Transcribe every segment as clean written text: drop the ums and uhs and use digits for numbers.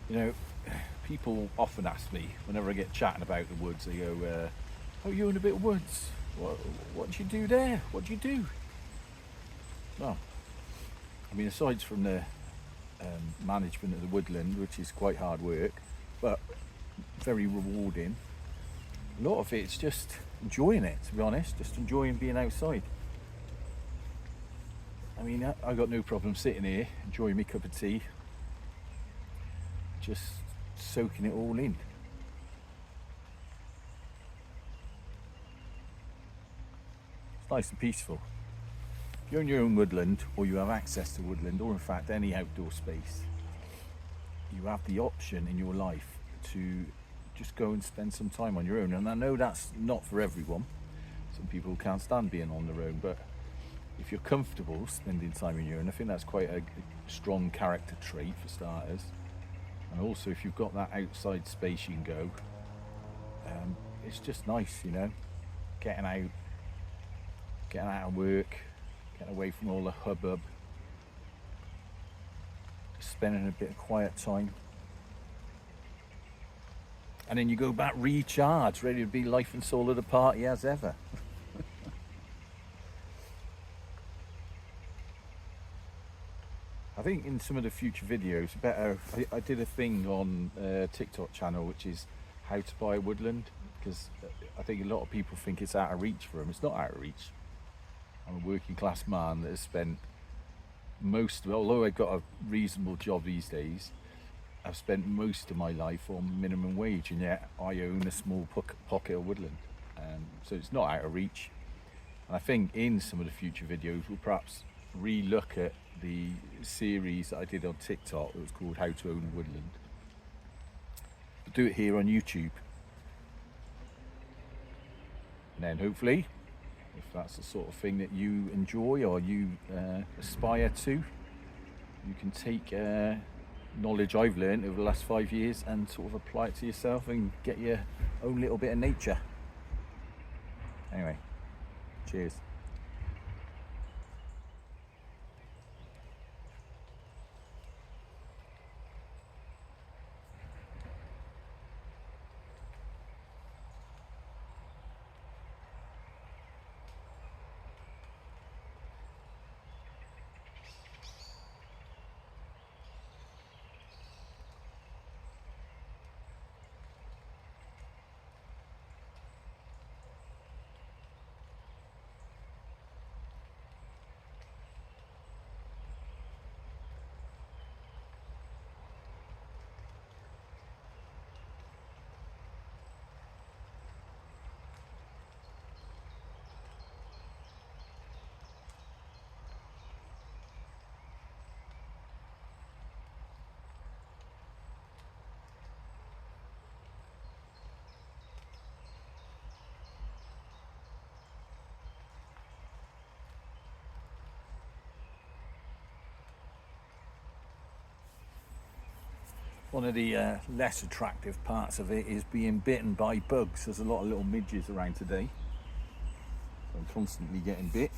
You know, people often ask me whenever I get chatting about the woods, they go, "Oh, you own a bit of woods? What do you do there? What do you do?" Well, I mean, aside from the management of the woodland, which is quite hard work, but very rewarding. A lot of it's just enjoying it, to be honest, just enjoying being outside. I mean, I got no problem sitting here, enjoying my cup of tea, just soaking it all in. It's nice and peaceful. If you own your own woodland, or you have access to woodland, or in fact any outdoor space, you have the option in your life to just go and spend some time on your own. And I know that's not for everyone. Some people can't stand being on their own, but if you're comfortable spending time on your own, I think that's quite a strong character trait for starters. And also, if you've got that outside space you can go, it's just nice, you know, getting out of work, getting away from all the hubbub, spending a bit of quiet time. And then you go back recharged, ready to be life and soul of the party as ever. I think in some of the future videos, I did a thing on TikTok channel, which is how to buy a woodland, because I think a lot of people think it's out of reach for them. It's not out of reach. I'm a working class man that has spent although I've got a reasonable job these days, I've spent most of my life on minimum wage, and yet I own a small pocket of woodland. So it's not out of reach. And I think in some of the future videos, we'll perhaps re-look at the series that I did on TikTok that was called How to Own a Woodland. I'll do it here on YouTube. And then hopefully, if that's the sort of thing that you enjoy or you aspire to, you can take knowledge I've learned over the last 5 years and sort of apply it to yourself and get your own little bit of nature. Anyway, cheers. One of the less attractive parts of it is being bitten by bugs. There's a lot of little midges around today. I'm constantly getting bit.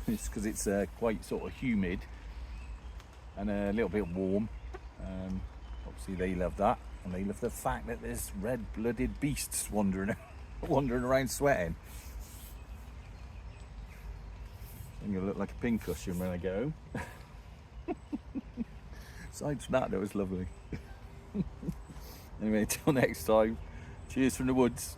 It's because it's quite sort of humid and a little bit warm. Obviously they love that, and they love the fact that there's red-blooded beasts wandering around sweating. I'm gonna look like a pincushion when I get home. Aside from that, that was lovely. Anyway, till next time, cheers from the woods.